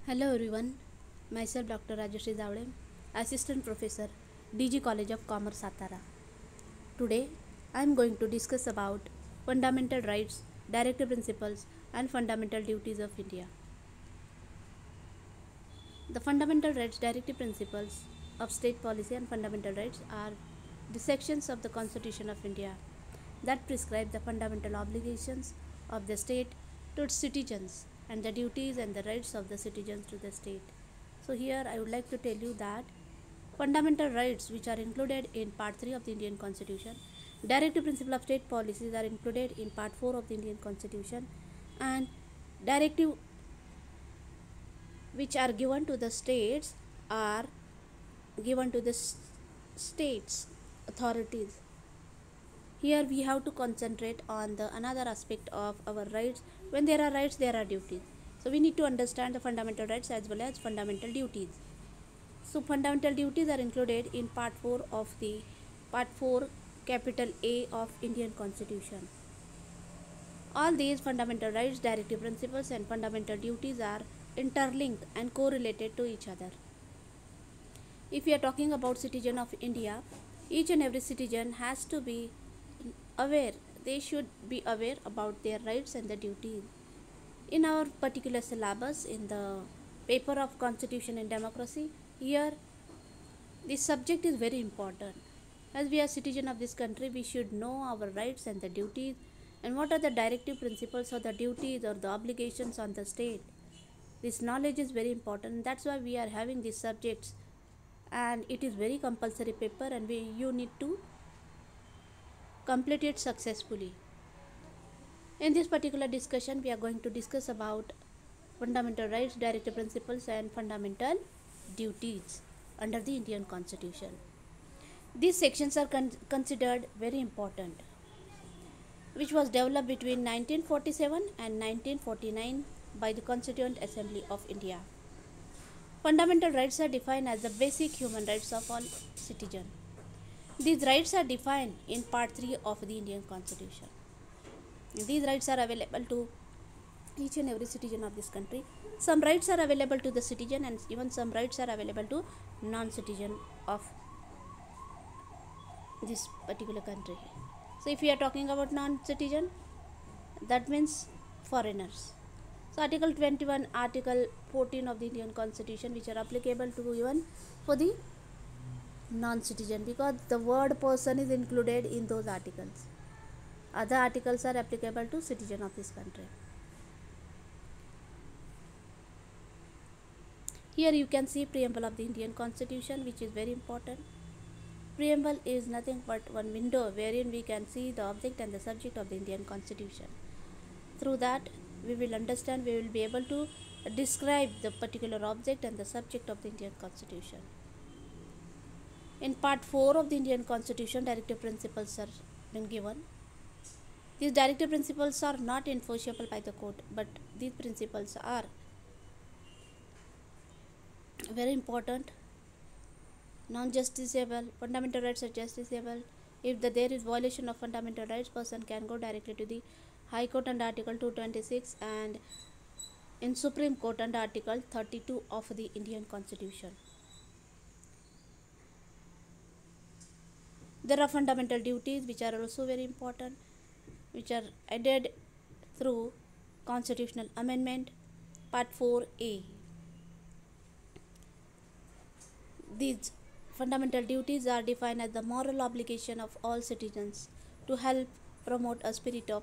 Hello everyone, myself Dr. Rajeshri Zavde, Assistant Professor, DG College of Commerce, Satara. Today, I am going to discuss about fundamental rights, directive principles and fundamental duties of India. The fundamental rights, directive principles of state policy and fundamental rights are the sections of the Constitution of India that prescribe the fundamental obligations of the state to its citizens and the duties and the rights of the citizens to the state. So here I would like to tell you that fundamental rights which are included in part 3 of the Indian Constitution, directive principle of state policies are included in part 4 of the Indian Constitution, and directive which are given to the states are given to the states authorities. Here we have to concentrate on the another aspect of our rights. When there are rights, there are duties. So we need to understand the fundamental rights as well as fundamental duties. So fundamental duties are included in part 4 of the part 4 capital A of Indian Constitution. All these fundamental rights, directive principles and fundamental duties are interlinked and correlated to each other. If we are talking about citizen of India, each and every citizen has to be aware. They should be aware about their rights and the duties. In our particular syllabus, in the paper of Constitution and Democracy, here this subject is very important. As we are citizen of this country, we should know our rights and the duties and what are the directive principles or the duties or the obligations on the state. This knowledge is very important. That's why we are having these subjects, and it is very compulsory paper, and you need to complete it successfully. In this particular discussion, we are going to discuss about fundamental rights, directive principles and fundamental duties under the Indian Constitution. These sections are considered very important, which was developed between 1947 and 1949 by the Constituent Assembly of India. Fundamental rights are defined as the basic human rights of all citizens. These rights are defined in part 3 of the Indian Constitution. These rights are available to each and every citizen of this country. Some rights are available to the citizen, and even some rights are available to non-citizen of this particular country. So if we are talking about non-citizen, that means foreigners. So Article 21, Article 14 of the Indian Constitution, which are applicable to even for the non-citizen, because the word person is included in those articles. Other articles are applicable to citizen of this country. Here you can see preamble of the Indian Constitution, which is very important. Preamble is nothing but one window wherein we can see the object and the subject of the Indian Constitution. Through that, we will understand, we will be able to describe the particular object and the subject of the Indian Constitution. In part 4 of the Indian Constitution, directive principles are been given. These directive principles are not enforceable by the court, but these principles are very important. Non-justiciable, fundamental rights are justiciable. If there is violation of fundamental rights, person can go directly to the High Court under Article 226 and in Supreme Court under Article 32 of the Indian Constitution. There are fundamental duties which are also very important, which are added through Constitutional Amendment Part 4A. These fundamental duties are defined as the moral obligation of all citizens to help promote a spirit of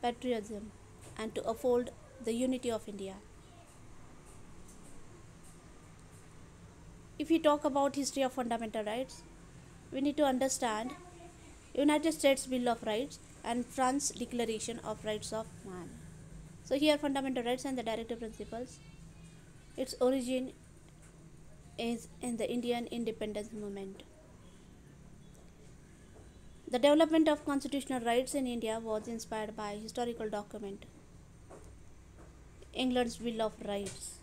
patriotism and to uphold the unity of India. If we talk about history of fundamental rights, we need to understand United States Bill of Rights and France Declaration of Rights of Man. So here fundamental rights and the directive principles. Its origin is in the Indian independence movement. The development of constitutional rights in India was inspired by historical document, England's Bill of Rights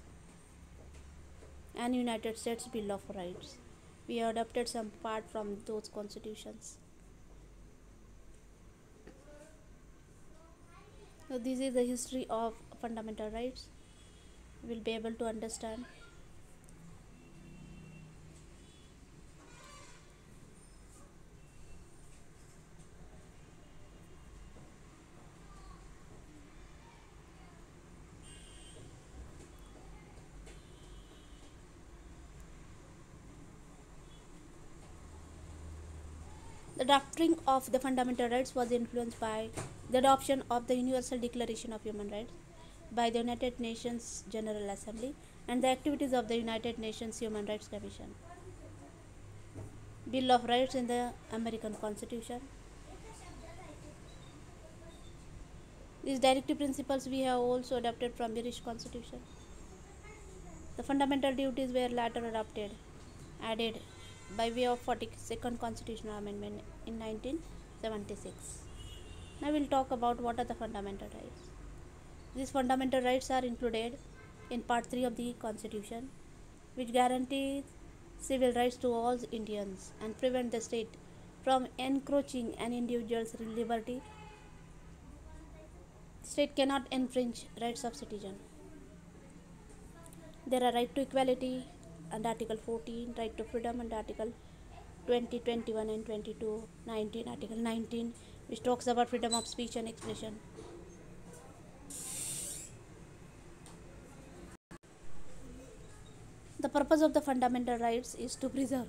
and United States Bill of Rights. We adopted some part from those constitutions. So this is the history of fundamental rights. You will be able to understand. The drafting of the fundamental rights was influenced by the adoption of the Universal Declaration of Human Rights by the United Nations General Assembly and the activities of the United Nations Human Rights Commission. Bill of Rights in the American Constitution. These directive principles we have also adopted from the British Constitution. The fundamental duties were later added by way of 42nd Constitutional Amendment in 1976. Now we'll talk about what are the fundamental rights. These fundamental rights are included in Part 3 of the Constitution, which guarantees civil rights to all Indians and prevent the state from encroaching an individual's liberty. The state cannot infringe rights of citizen. There are right to equality under Article 14, right to freedom under Article 20, 21 and 22, 19, Article 19, which talks about freedom of speech and expression. The purpose of the fundamental rights is to preserve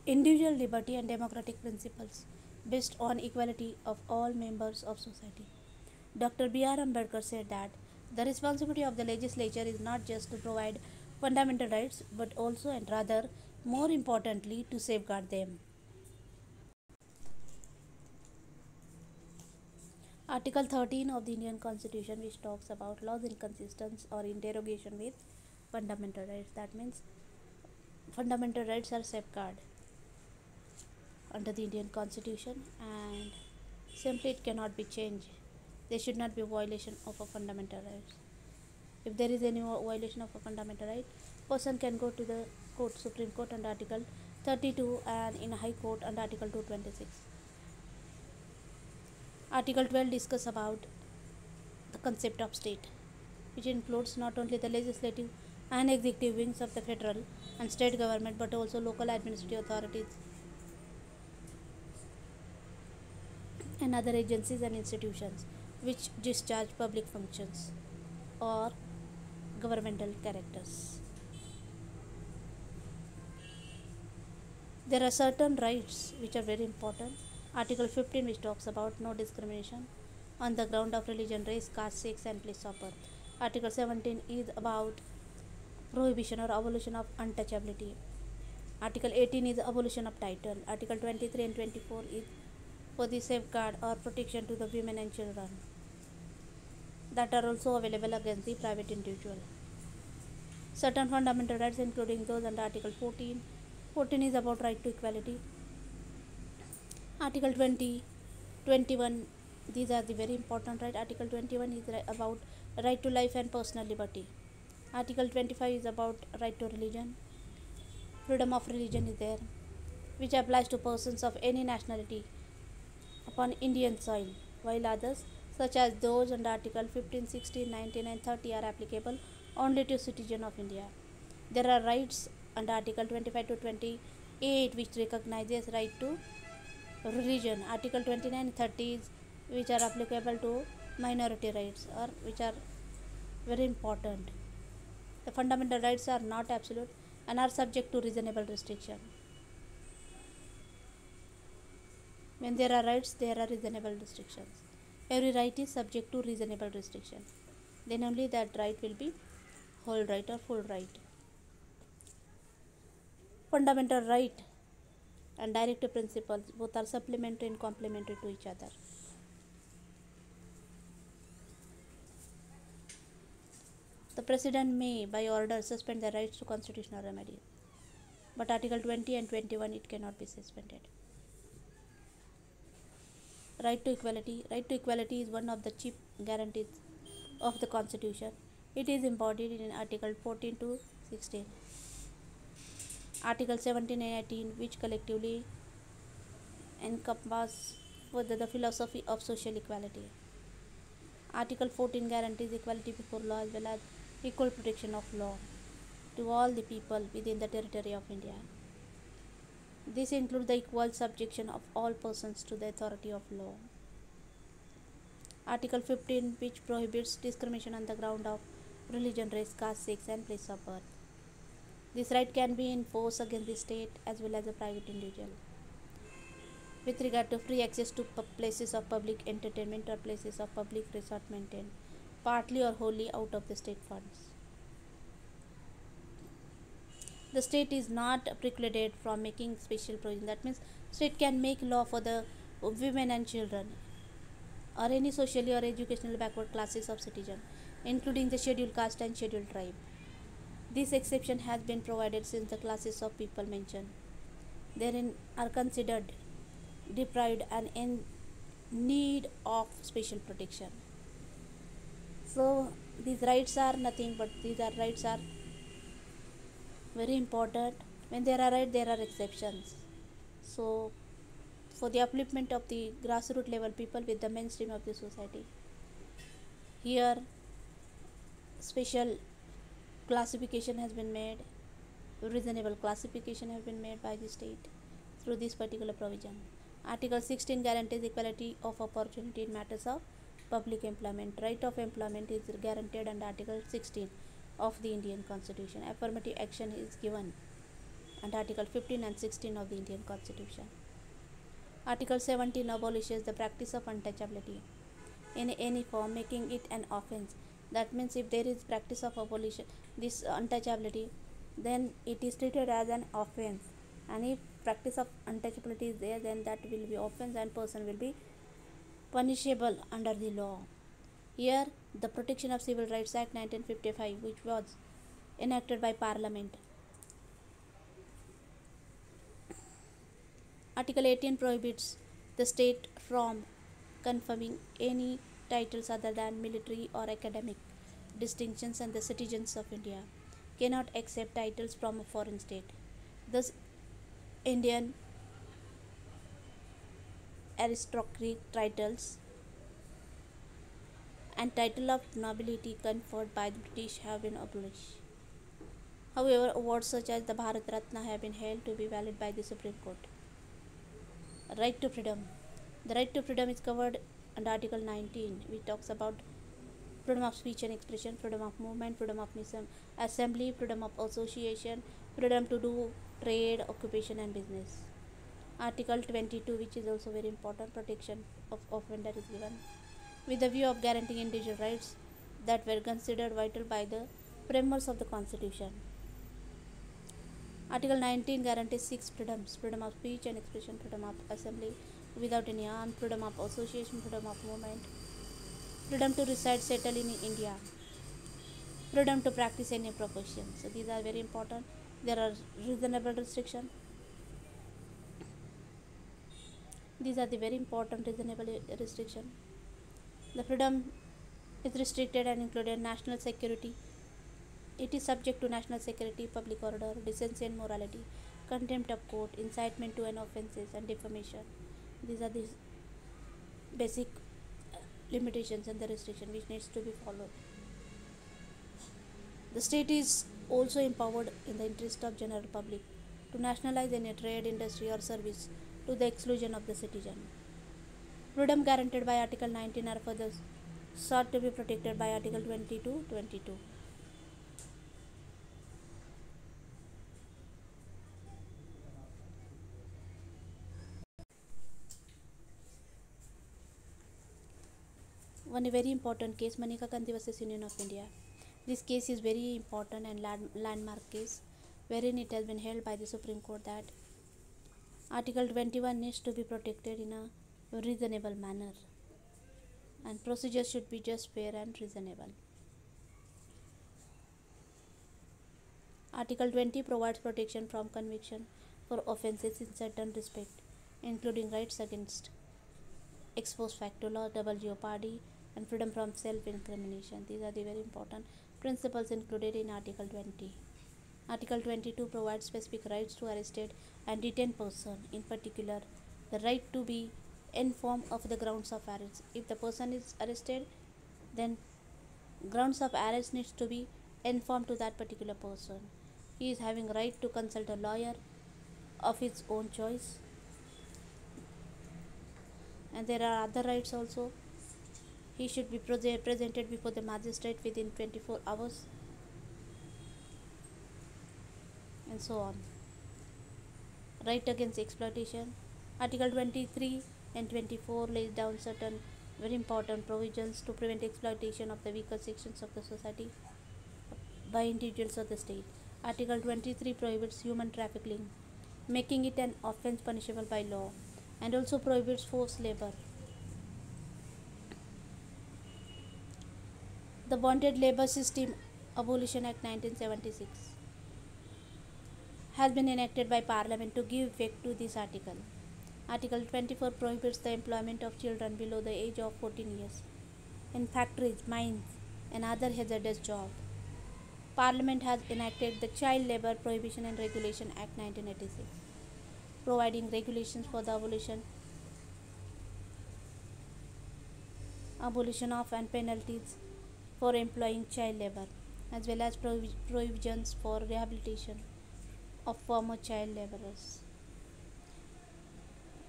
individual liberty and democratic principles based on equality of all members of society. Dr. B.R. Ambedkar said that the responsibility of the legislature is not just to provide fundamental rights but also and rather more importantly to safeguard them. Article 13 of the Indian Constitution, which talks about laws inconsistent or in derogation with fundamental rights. That means fundamental rights are safeguarded under the Indian Constitution and simply it cannot be changed. There should not be a violation of a fundamental rights. If there is any violation of a fundamental right, person can go to the court, Supreme Court under Article 32 and in High Court under Article 226. Article 12 discusses about the concept of state, which includes not only the legislative and executive wings of the federal and state government but also local administrative authorities and other agencies and institutions which discharge public functions or governmental characters. There are certain rights which are very important. Article 15, which talks about no discrimination on the ground of religion, race, caste, sex and place of birth. Article 17 is about prohibition or abolition of untouchability. Article 18 is abolition of title. Article 23 and 24 is for the safeguard or protection to the women and children that are also available against the private individual. Certain fundamental rights including those under Article 14. 14 is about right to equality. Article 20, 21, these are the very important right. Article 21 is about right to life and personal liberty. Article 25 is about right to religion. Freedom of religion is there, which applies to persons of any nationality upon Indian soil, while others, such as those under Article 15, 16, 19 and 30 are applicable only to citizens of India. There are rights under Article 25 to 28 which recognizes right to religion. Article 29 and 30 which are applicable to minority rights or which are very important. The fundamental rights are not absolute and are subject to reasonable restriction. When there are rights, there are reasonable restrictions. Every right is subject to reasonable restriction. Then only that right will be whole right or full right. Fundamental right and directive principles both are supplementary and complementary to each other. The President may, by order, suspend the rights to constitutional remedies, but Article 20 and 21 it cannot be suspended. Right to equality. Right to equality is one of the chief guarantees of the Constitution. It is embodied in Article 14 to 16. Article 17 and 18, which collectively encompass the philosophy of social equality. Article 14 guarantees equality before law as well as equal protection of law to all the people within the territory of India. This includes the equal subjection of all persons to the authority of law. Article 15, which prohibits discrimination on the ground of religion, race, caste, sex, and place of birth. This right can be enforced against the state as well as a private individual. With regard to free access to places of public entertainment or places of public resort maintained partly or wholly out of the state funds. The state is not precluded from making special provision. That means state can make law for the women and children or any socially or educationally backward classes of citizens, including the scheduled caste and scheduled tribe. This exception has been provided since the classes of people mentioned therein are considered deprived and in need of special protection. So these rights are nothing but rights are very important. When there are rights, there are exceptions. So for the upliftment of the grassroots level people with the mainstream of the society, here special classification has been made, reasonable classification has been made by the state through this particular provision. Article 16 guarantees equality of opportunity in matters of public employment. Right of employment is guaranteed under Article 16 of the Indian Constitution. Affirmative action is given under Article 15 and 16 of the Indian Constitution. Article 17 abolishes the practice of untouchability in any form, making it an offence. That means if there is practice of abolition, this untouchability, then it is treated as an offence. And if practice of untouchability is there, then that will be offence and person will be punishable under the law. Here, the Protection of Civil Rights Act 1955, which was enacted by Parliament. Article 18 prohibits the state from conferring any titles other than military or academic distinctions, and the citizens of India cannot accept titles from a foreign state. Thus, Indian aristocratic titles and title of nobility conferred by the British have been abolished. However, awards such as the Bharat Ratna have been held to be valid by the Supreme Court. Right to freedom. The right to freedom is covered under Article 19, which talks about freedom of speech and expression, freedom of movement, freedom of assembly, freedom of association, freedom to do trade, occupation and business. Article 22, which is also very important, protection of offender is given with the view of guaranteeing individual rights that were considered vital by the framers of the Constitution. Article 19 guarantees 6 freedoms: freedom of speech and expression, freedom of assembly without any harm, freedom of association, freedom of movement, freedom to reside, settle in India, freedom to practice any profession. So these are very important. There are reasonable restrictions. These are the very important reasonable restrictions. The freedom is restricted and included national security. It is subject to national security, public order, decency and morality, contempt of court, incitement to an offences and defamation. These are the basic limitations and the restriction which needs to be followed. The state is also empowered in the interest of general public to nationalize any trade, industry or service to the exclusion of the citizen. Freedom guaranteed by Article 19 are further sought to be protected by Article 22. One very important case, Manika Gandhi vs Union of India. This case is very important and landmark case, wherein it has been held by the Supreme Court that Article 21 needs to be protected in a reasonable manner, and procedures should be just, fair and reasonable. Article 20 provides protection from conviction for offences in certain respect, including rights against ex post facto law, double jeopardy, and freedom from self-incrimination. These are the very important principles included in Article 20. Article 22 provides specific rights to arrested and detained person, in particular the right to be informed of the grounds of arrest. If the person is arrested, then grounds of arrest needs to be informed to that particular person. He is having right to consult a lawyer of his own choice, and there are other rights also. He should be presented before the magistrate within 24 hours, and so on. Right against exploitation. Article 23 and 24 lays down certain very important provisions to prevent exploitation of the weaker sections of the society by individuals or the state. Article 23 prohibits human trafficking, making it an offence punishable by law, and also prohibits forced labor. The Bonded Labor System Abolition Act 1976 has been enacted by Parliament to give effect to this article. Article 24 prohibits the employment of children below the age of 14 years in factories, mines, and other hazardous jobs. Parliament has enacted the Child Labour Prohibition and Regulation Act 1986, providing regulations for the abolition of and penalties for employing child labour, as well as provisions for rehabilitation of former child labourers.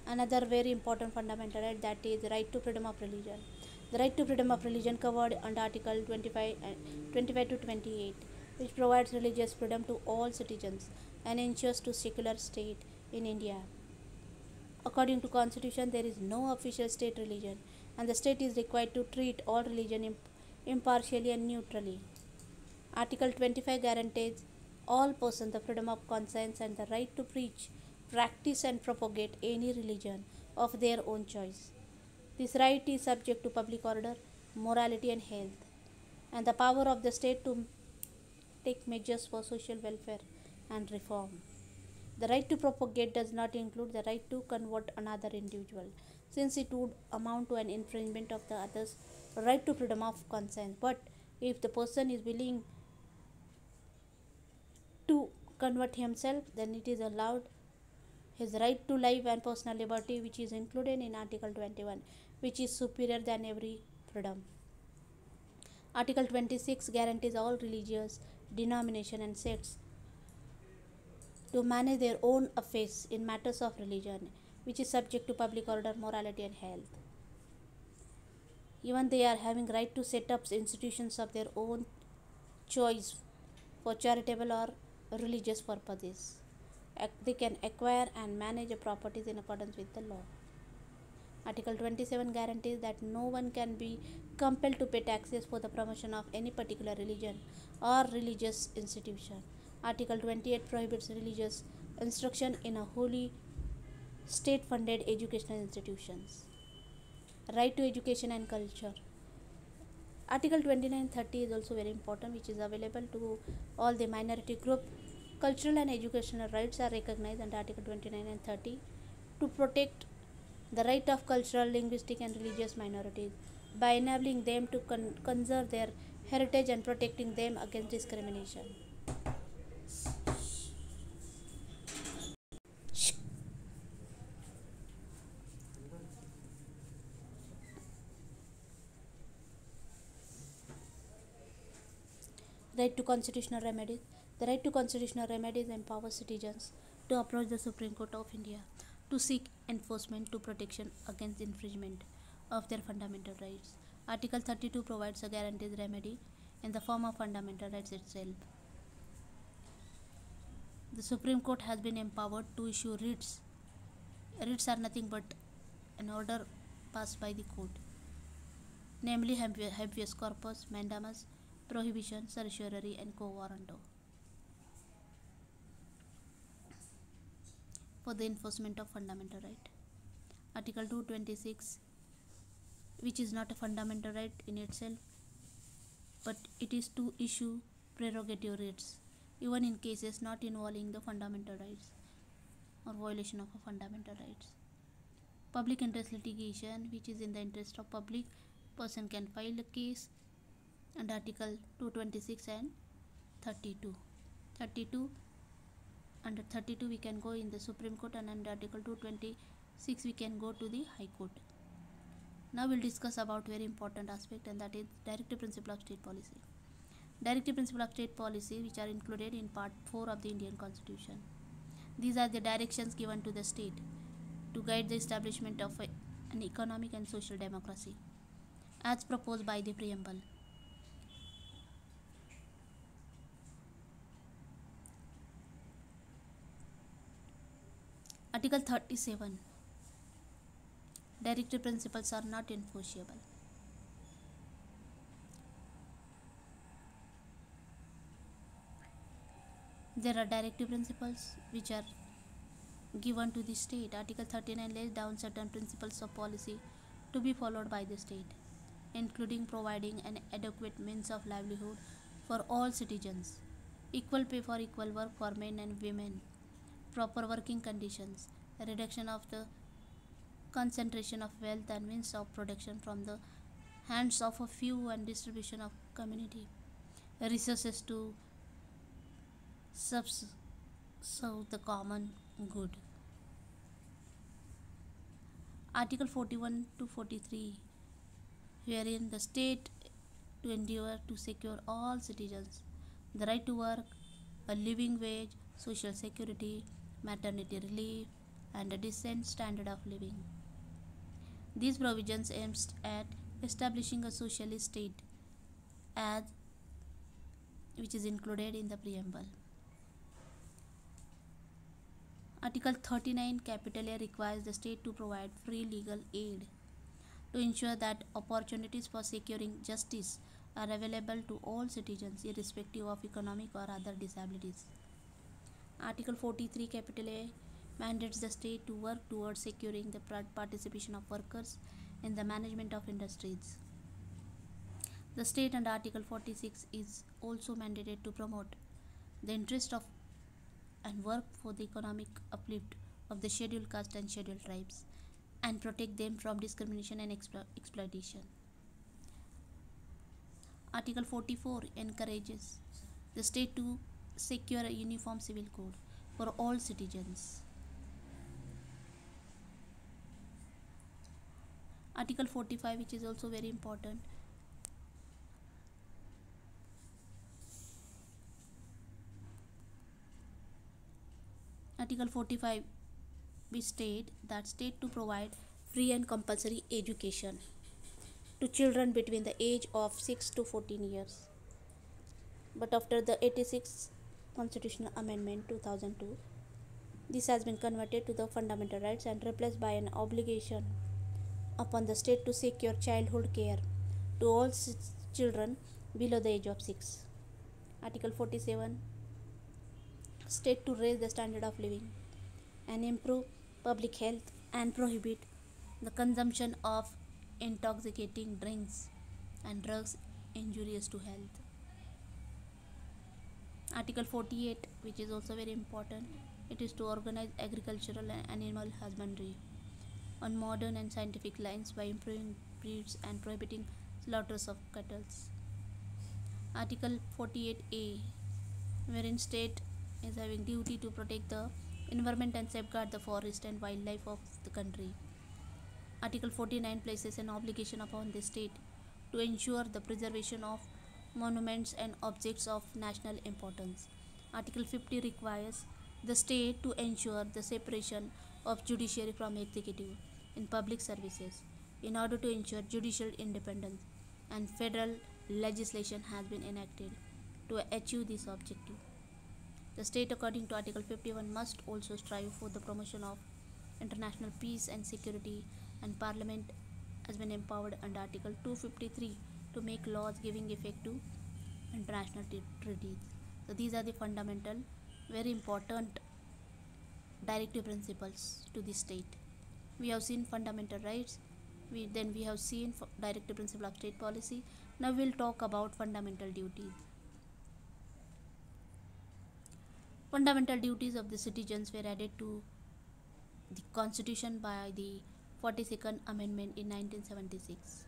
Another very important fundamental right, that is the right to freedom of religion. The right to freedom of religion covered under Article 25 to 28, which provides religious freedom to all citizens and ensures to secular state in India. According to Constitution, there is no official state religion, and the state is required to treat all religion impartially and neutrally. Article 25 guarantees all persons the freedom of conscience and the right to preach, practice and propagate any religion of their own choice. This right is subject to public order, morality and health, and the power of the state to take measures for social welfare and reform. The right to propagate does not include the right to convert another individual, since it would amount to an infringement of the other's right to freedom of conscience. But if the person is willing to convert himself, then it is allowed. His right to life and personal liberty, which is included in Article 21, which is superior than every freedom. Article 26 guarantees all religious denomination and sects to manage their own affairs in matters of religion, which is subject to public order, morality and health. Even they are having right to set up institutions of their own choice for charitable or religious purposes. They can acquire and manage properties in accordance with the law. Article 27 guarantees that no one can be compelled to pay taxes for the promotion of any particular religion or religious institution. Article 28 prohibits religious instruction in a wholly state-funded educational institutions. Right to education and culture. Article 29-30 is also very important, which is available to all the minority group. Cultural and educational rights are recognized under Article 29 and 30 to protect the right of cultural, linguistic and religious minorities by enabling them to conserve their heritage and protecting them against discrimination. Right to constitutional remedies. The right to constitutional remedies empowers citizens to approach the Supreme Court of India to seek enforcement to protection against infringement of their fundamental rights. Article 32 provides a guaranteed remedy in the form of fundamental rights itself. The Supreme Court has been empowered to issue writs. Writs are nothing but an order passed by the court, namely habeas corpus, mandamus, prohibition, certiorari and quo warranto, for the enforcement of fundamental right. Article 226, which is not a fundamental right in itself, but it is to issue prerogative writs, even in cases not involving the fundamental rights or violation of a fundamental rights. Public interest litigation, which is in the interest of public, person can file a case under Article 226 and 32. Under 32 we can go in the Supreme Court, and under Article 226 we can go to the High Court. Now we'll discuss about very important aspect, and that is directive principle of state policy. Directive principles of state policy, which are included in Part 4 of the Indian Constitution. These are the directions given to the state to guide the establishment of an economic and social democracy, as proposed by the preamble. Article 37. Directive principles are not enforceable. There are directive principles which are given to the state. Article 39 lays down certain principles of policy to be followed by the state, including providing an adequate means of livelihood for all citizens, equal pay for equal work for men and women, proper working conditions, a reduction of the concentration of wealth and means of production from the hands of a few and distribution of community resources to serve the common good. Article 41 to 43, wherein the state to endeavor to secure all citizens the right to work, a living wage, social security, maternity relief, and a decent standard of living. These provisions aims at establishing a socialist state as which is included in the preamble. Article 39 capital A requires the state to provide free legal aid to ensure that opportunities for securing justice are available to all citizens irrespective of economic or other disabilities. Article 43 capital A mandates the state to work towards securing the participation of workers in the management of industries. The state under Article 46 is also mandated to promote the interest of and work for the economic uplift of the scheduled caste and scheduled tribes and protect them from discrimination and exploitation. Article 44 encourages the state to secure a uniform civil code for all citizens. Article 45, which is also very important, Article 45 we state that state to provide free and compulsory education to children between the age of 6 to 14 years. But after the 86th Constitutional Amendment 2002, this has been converted to the fundamental rights and replaced by an obligation upon the state to secure childhood care to all children below the age of 6. Article 47, state to raise the standard of living and improve public health and prohibit the consumption of intoxicating drinks and drugs injurious to health. Article 48, which is also very important, it is to organize agricultural and animal husbandry on modern and scientific lines by improving breeds and prohibiting slaughters of cattle. Article 48A, wherein state is having duty to protect the environment and safeguard the forest and wildlife of the country. Article 49 places an obligation upon the state to ensure the preservation of monuments and objects of national importance. Article 50 requires the state to ensure the separation of judiciary from executive in public services in order to ensure judicial independence, and federal legislation has been enacted to achieve this objective. The state, according to Article 51, must also strive for the promotion of international peace and security, and Parliament has been empowered under Article 253 to make laws giving effect to international treaties. So these are the fundamental, very important directive principles to the state. We have seen fundamental rights, then we have seen directive principle of state policy. Now we will talk about fundamental duties. Fundamental duties of the citizens were added to the Constitution by the 42nd Amendment in 1976.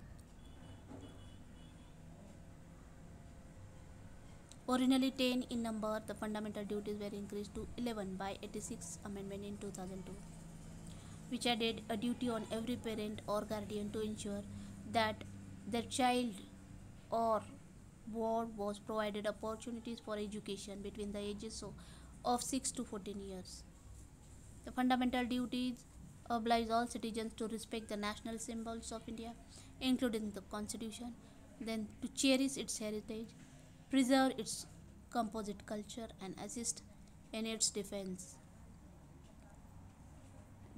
Originally 10 in number, the fundamental duties were increased to 11 by 86th Amendment in 2002, which added a duty on every parent or guardian to ensure that their child or was provided opportunities for education between the ages of 6 to 14 years. The fundamental duties oblige all citizens to respect the national symbols of India, including the Constitution, then to cherish its heritage, preserve its composite culture, and assist in its defense.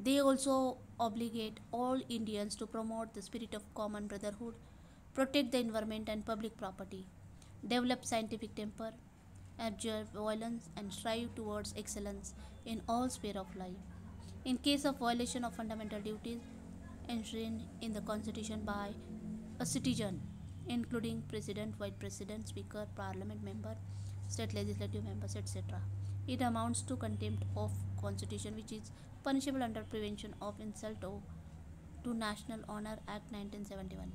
They also obligate all Indians to promote the spirit of common brotherhood, protect the environment and public property, develop scientific temper, abjure violence, and strive towards excellence in all spheres of life. In case of violation of fundamental duties enshrined in the Constitution by a citizen, including President, Vice President, Speaker, Parliament member, state legislative members, etc., it amounts to contempt of Constitution, which is punishable under Prevention of Insult to National Honor Act 1971.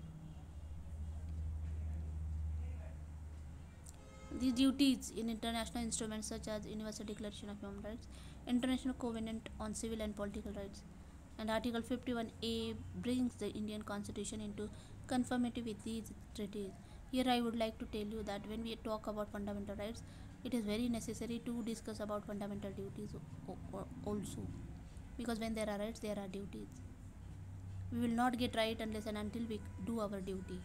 These duties in international instruments such as Universal Declaration of Human Rights, International Covenant on Civil and Political Rights, and Article 51A brings the Indian Constitution into conformity with these treaties. Here I would like to tell you that when we talk about fundamental rights, it is very necessary to discuss about fundamental duties also, because when there are rights there are duties. We will not get right unless and until we do our duty.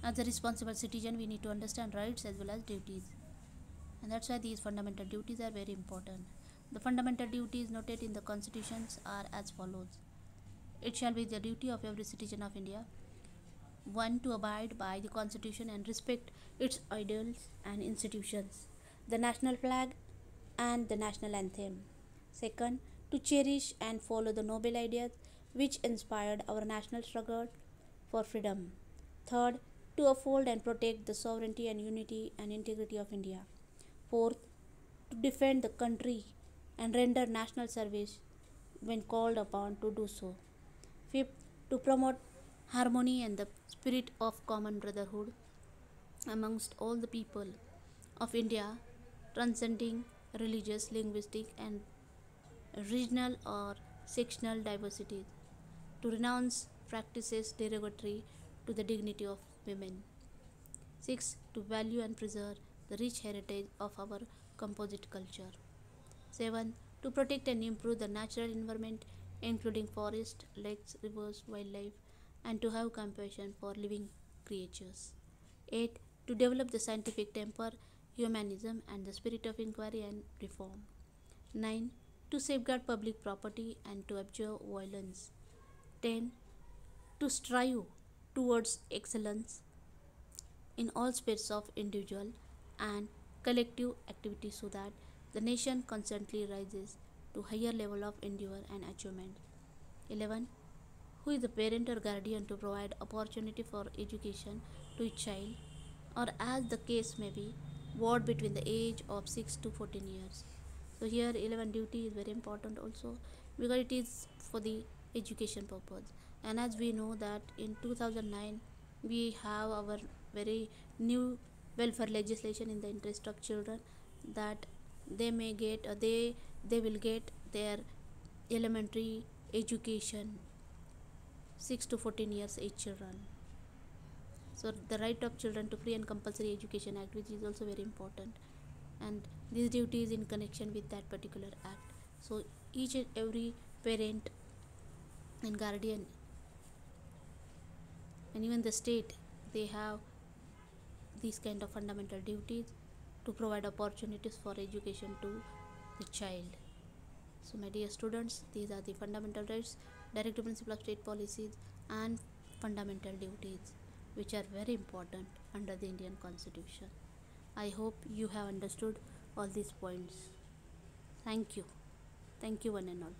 As a responsible citizen, we need to understand rights as well as duties, and that's why these fundamental duties are very important. The fundamental duties noted in the constitutions are as follows. It shall be the duty of every citizen of India: 1. To abide by the constitution and respect its ideals and institutions, the national flag and the national anthem. 2. To cherish and follow the noble ideas which inspired our national struggle for freedom. 3. To uphold and protect the sovereignty and unity and integrity of India. 4th, to defend the country and render national service when called upon to do so. 5th, to promote harmony and the spirit of common brotherhood amongst all the people of India, transcending religious, linguistic, and regional or sectional diversities, to renounce practices derogatory to the dignity of women. 6. To value and preserve the rich heritage of our composite culture. 7. To protect and improve the natural environment, including forests, lakes, rivers, wildlife, and to have compassion for living creatures. 8. To develop the scientific temper, humanism, and the spirit of inquiry and reform. 9. To safeguard public property and to abjure violence. 10. To strive towards excellence in all spheres of individual and collective activity so that the nation constantly rises to higher level of endeavor and achievement. 11. Who is the parent or guardian to provide opportunity for education to a child, or as the case may be, ward between the age of 6 to 14 years. So here 11 duty is very important also, because it is for the education purpose. And as we know that in 2009 we have our very new welfare legislation in the interest of children, that they may get they will get their elementary education 6 to 14 years age children. So the right of children to free and compulsory education act, which is also very important, and this duty is in connection with that particular act. So each and every parent and guardian and even the state, they have these kind of fundamental duties to provide opportunities for education to the child. So my dear students, these are the fundamental rights, directive principle of state policies, and fundamental duties, which are very important under the Indian Constitution. I hope you have understood all these points. Thank you. Thank you one and all.